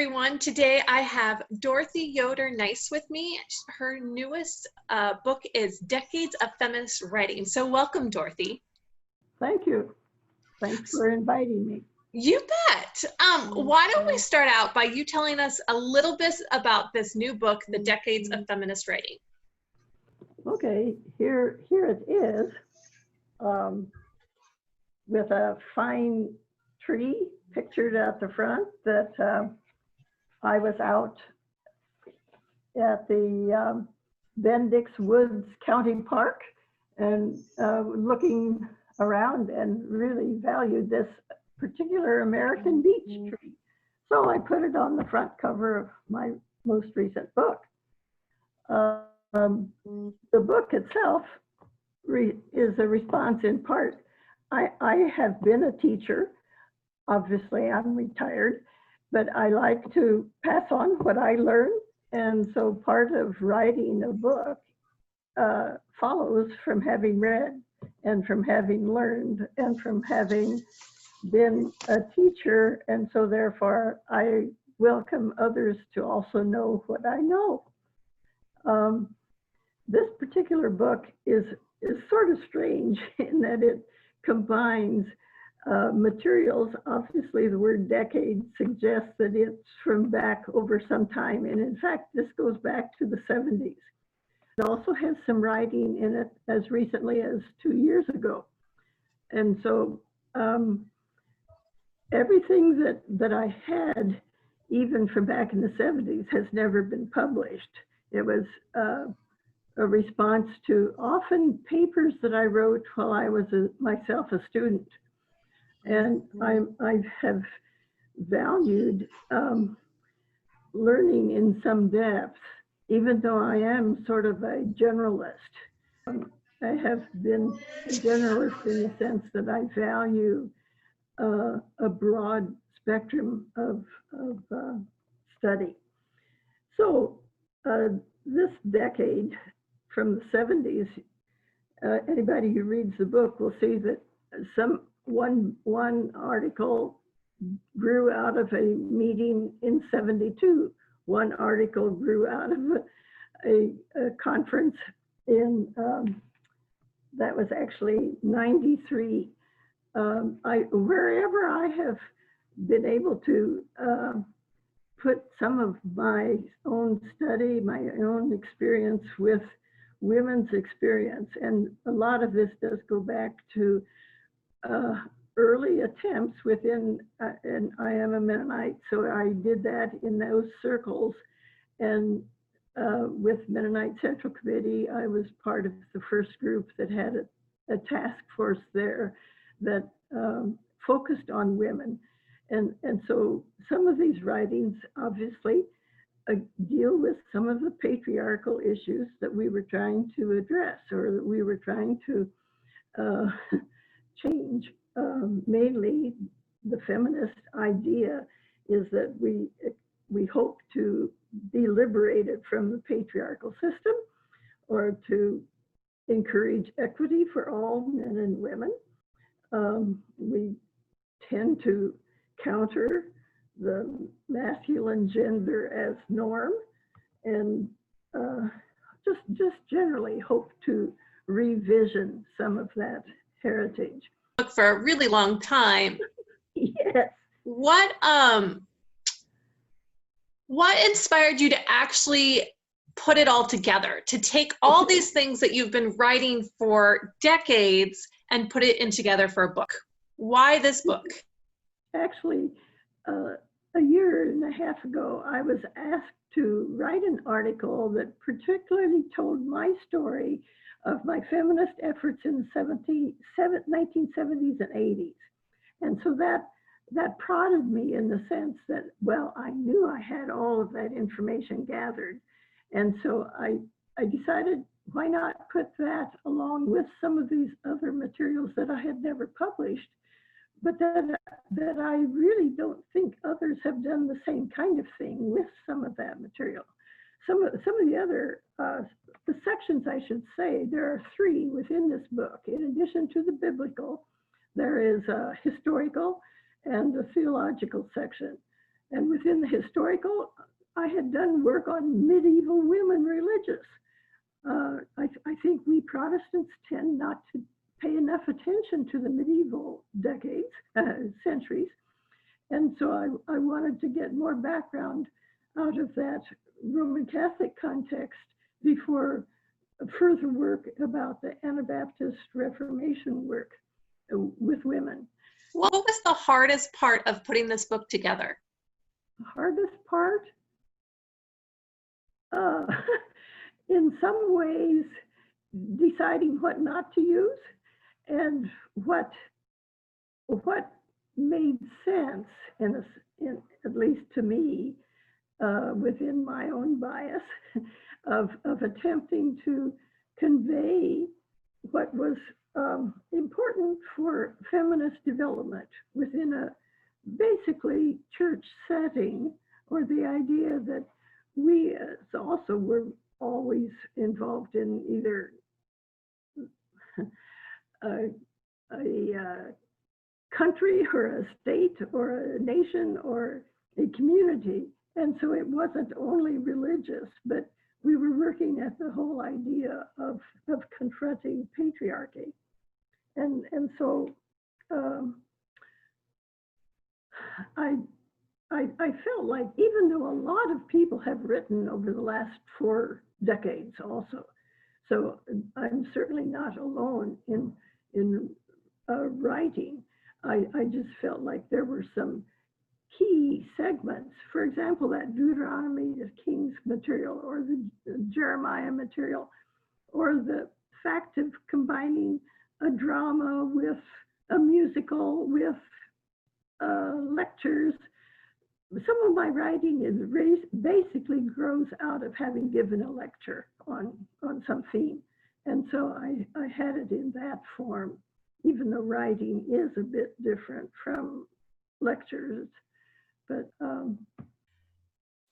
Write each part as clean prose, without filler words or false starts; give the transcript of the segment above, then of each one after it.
everyone. Today I have Dorothy Yoder Nyce with me. Her newest book is Decades of Feminist Writing. So welcome, Dorothy. Thank you. Thanks for inviting me. You bet. Why don't we start out by you telling us a little bit about this new book, The Decades of Feminist Writing. Okay, here it is, with a fine tree pictured at the front that I was out at the Bendix Woods County Park and looking around and really valued this particular American beech tree. So I put it on the front cover of my most recent book. The book itself is a response in part. I have been a teacher. Obviously, I'm retired, but I like to pass on what I learn. And so part of writing a book follows from having read and from having learned and from having been a teacher. And so therefore, I welcome others to also know what I know. This particular book is sort of strange in that it combines materials. Obviously, the word decade suggests that it's from back over some time. And in fact, this goes back to the 70s. It also has some writing in it as recently as 2 years ago. And so everything that I had, even from back in the 70s, has never been published. It was a response to often papers that I wrote while I was myself a student. And I have valued learning in some depth, even though I am sort of a generalist. I have been a generalist in the sense that I value a broad spectrum of study. So this decade from the 70s, anybody who reads the book will see that one article grew out of a meeting in 72. One article grew out of a conference in, that was actually 93. Wherever I have been able to put some of my own study, my own experience with women's experience, and a lot of this does go back to early attempts within, and I am a Mennonite, so I did that in those circles. And with Mennonite Central Committee, I was part of the first group that had a task force there that focused on women. And so some of these writings obviously deal with some of the patriarchal issues that we were trying to address or that we were trying to change. Mainly the feminist idea is that we hope to be liberated from the patriarchal system or to encourage equity for all men and women. We tend to counter the masculine gender as norm and just generally hope to revision some of that heritage. For a really long time. Yes. What inspired you to actually put it all together, to take all these things that you've been writing for decades and put it in together for a book? Why this book? Actually, a year and a half ago, I was asked to write an article that particularly told my story of my feminist efforts in the 1970s and 80s. And so that prodded me in the sense that, well, I knew I had all of that information gathered. And so I decided, why not put that along with some of these other materials that I had never published, but that I really don't think others have done the same kind of thing with some of that material. Some of the other, the sections, I should say, there are 3 within this book. In addition to the biblical, there is a historical and a theological section. And within the historical, I had done work on medieval women religious. I think we Protestants tend not to pay enough attention to the medieval decades, centuries. And so I wanted to get more background out of that Roman Catholic context before further work about the Anabaptist Reformation work with women. What was the hardest part of putting this book together? The hardest part? In some ways, deciding what not to use and what made sense, at least to me, within my own bias of attempting to convey what was important for feminist development within a basically church setting, or the idea that we also were always involved in either a country or a state or a nation or a community. And so it wasn't only religious, but we were working at the whole idea of confronting patriarchy. And so I felt like, even though a lot of people have written over the last 4 decades also, so I'm certainly not alone in writing, I just felt like there were some key segments. For example, that Deuteronomy, the Kings material, or the Jeremiah material, or the fact of combining a drama with a musical, with lectures. Some of my writing is basically grows out of having given a lecture on some theme. And so I had it in that form, even though writing is a bit different from lectures. But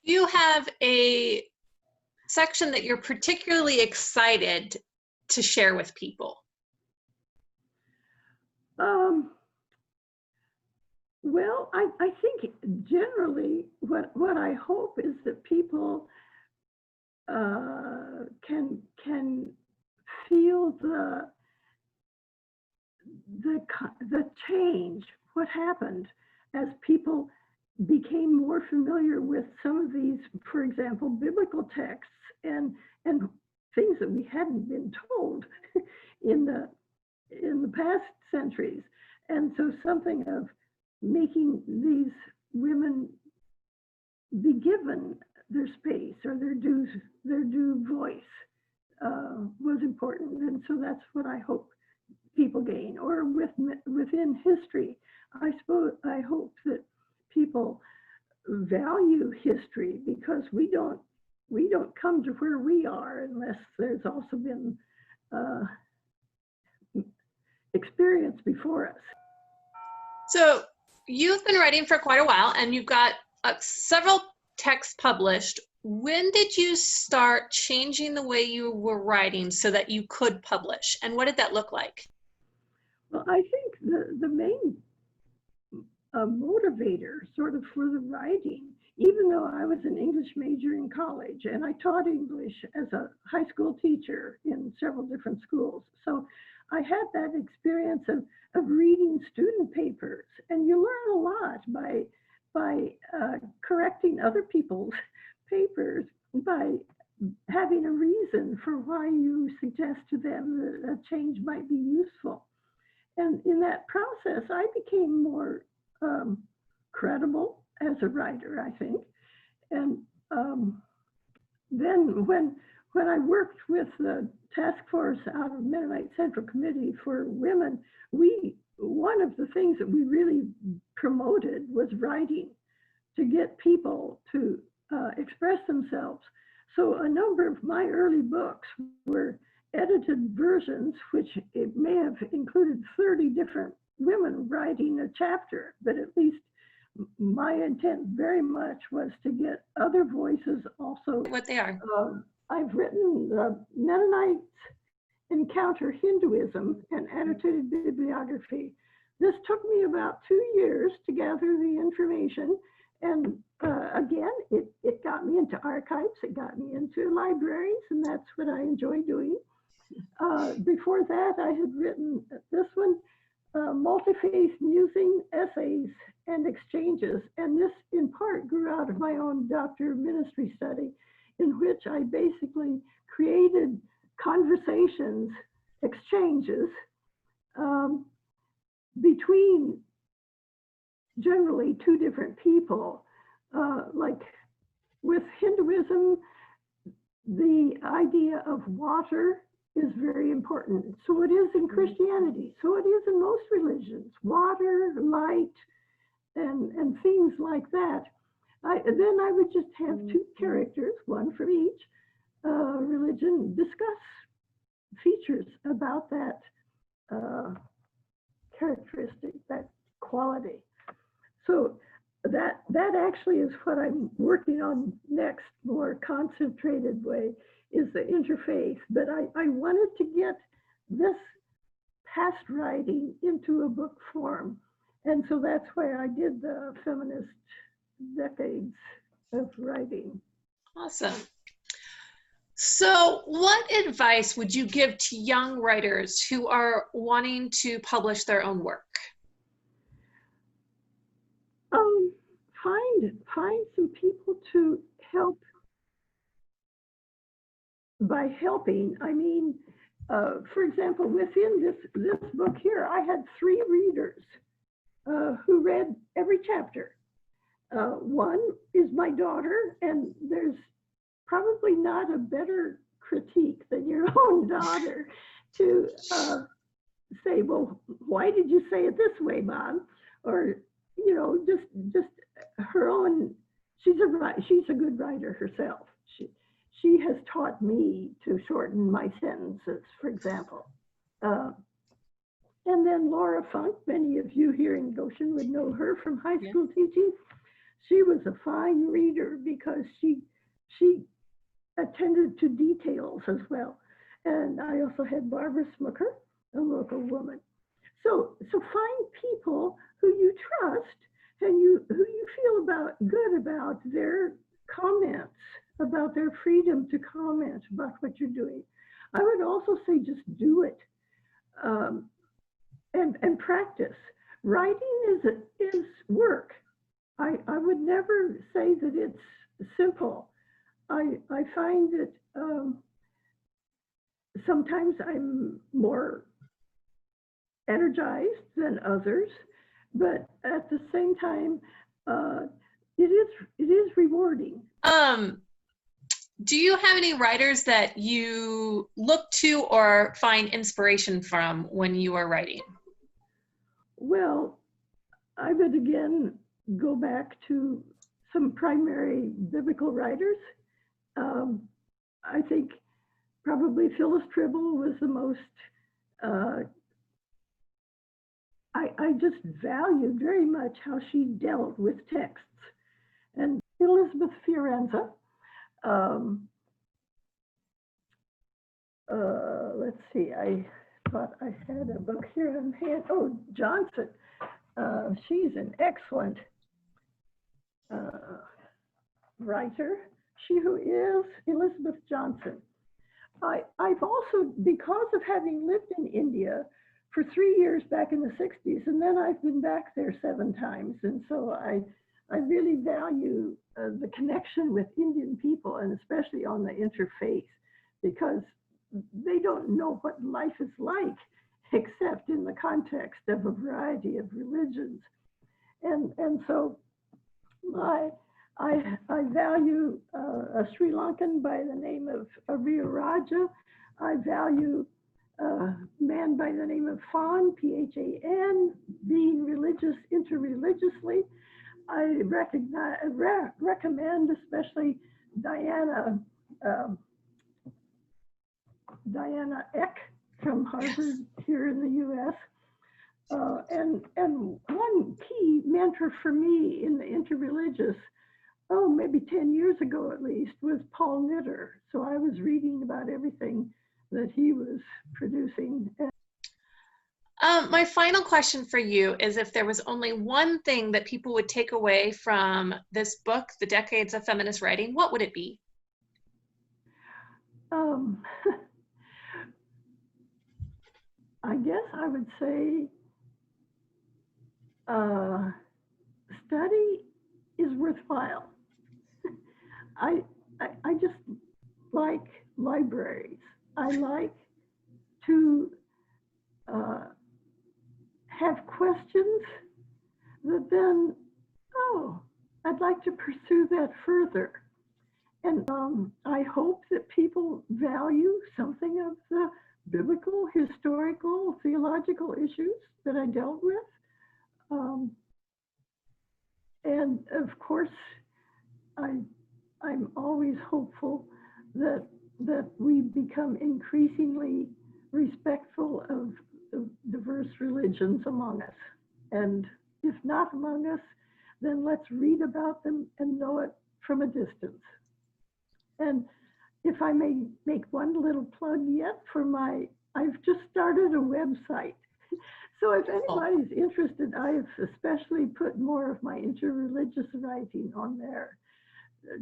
you have a section that you're particularly excited to share with people? Well, I think generally what I hope is that people can feel the change, what happened as people became more familiar with some of these, for example, biblical texts and things that we hadn't been told in the past centuries. And so something of making these women be given their space or their due voice was important. And so that's what I hope people gain. Or within history, I hope that people value history, because we don't come to where we are unless there's also been experience before us. So you've been writing for quite a while, and you've got several texts published. When did you start changing the way you were writing so that you could publish? And what did that look like? Well, I think the main motivator sort of for the writing, even though I was an English major in college and I taught English as a high school teacher in several different schools. So I had that experience of reading student papers, and you learn a lot by correcting other people's papers, by having a reason for why you suggest to them that a change might be useful. And in that process, I became more credible as a writer, I think. And then when I worked with the task force out of Mennonite Central Committee for Women, one of the things that we really promoted was writing, to get people to express themselves. So a number of my early books were edited versions, which it may have included 30 different women writing a chapter, but at least my intent very much was to get other voices also. What they are. I've written the Mennonites Encounter Hinduism, an annotated bibliography. This took me about 2 years to gather the information, and again, it got me into archives, it got me into libraries, and that's what I enjoy doing. Before that, I had written this one, multi-faith musing, essays, and exchanges. And this, in part, grew out of my own doctor of ministry study, in which I basically created conversations, exchanges between generally two different people. Like with Hinduism, the idea of water is very important. So it is in Christianity. So it is in most religions. Water, light, and things like that. Then I would just have two characters, one from each religion, discuss features about that characteristic, that quality. So that actually is what I'm working on next, more concentrated way, is the interfaith. But I wanted to get this past writing into a book form. And so that's why I did the feminist decades of writing. Awesome. So what advice would you give to young writers who are wanting to publish their own work? Find some people to help. By helping, I mean, for example, within this book here, I had 3 readers who read every chapter. One is my daughter, and there's probably not a better critique than your own daughter to say, well, why did you say it this way, Mom? Or, you know, just her own. She's a good writer herself. She has taught me to shorten my sentences, for example. And then Laura Funk, many of you here in Goshen would know her from high school teaching. She was a fine reader because she attended to details as well. And I also had Barbara Smooker, a local woman. So find people who you trust and who you feel good about their comments, about their freedom to comment about what you're doing. I would also say just do it and practice. Writing is work. I would never say that it's simple. I find that sometimes I'm more energized than others, but at the same time, it is rewarding. Do you have any writers that you look to or find inspiration from when you are writing? Well, I would again go back to some primary biblical writers. I think probably Phyllis Tribble was the most, I just valued very much how she dealt with texts. And Elizabeth Fiorenza, let's see, I thought I had a book here in hand. Oh, Johnson. She's an excellent writer. She who is Elizabeth Johnson. I've also, because of having lived in India for 3 years back in the 60s, and then I've been back there 7 times. And so I really value the connection with Indian people, and especially on the interfaith, because they don't know what life is like except in the context of a variety of religions. And so I value a Sri Lankan by the name of Arya Raja. I value a man by the name of Phan, P-H-A-N, being religious interreligiously. I recommend especially Diana Eck from Harvard here in the US. And one key mentor for me in the interreligious, maybe 10 years ago at least, was Paul Knitter. So I was reading about everything that he was producing. My final question for you is, if there was only one thing that people would take away from this book, The Decades of Feminist Writing, what would it be? I guess I would say study is worthwhile. I just like libraries. I like to have questions that then, oh, I'd like to pursue that further. And I hope that people value something of the biblical, historical, theological issues that I dealt with. And of course, I'm always hopeful that we become increasingly respectful of the diverse religions among us. And if not among us, then let's read about them and know it from a distance. And if I may make one little plug yet for I've just started a website. So if anybody's interested, I've especially put more of my interreligious writing on there.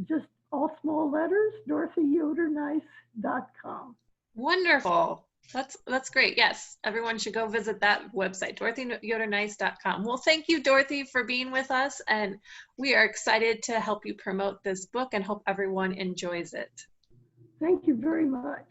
Just all small letters, DorothyYoderNyce.com. Wonderful. That's great. Yes, everyone should go visit that website, DorothyYoderNyce.com. Well, thank you, Dorothy, for being with us, and we are excited to help you promote this book and hope everyone enjoys it. Thank you very much.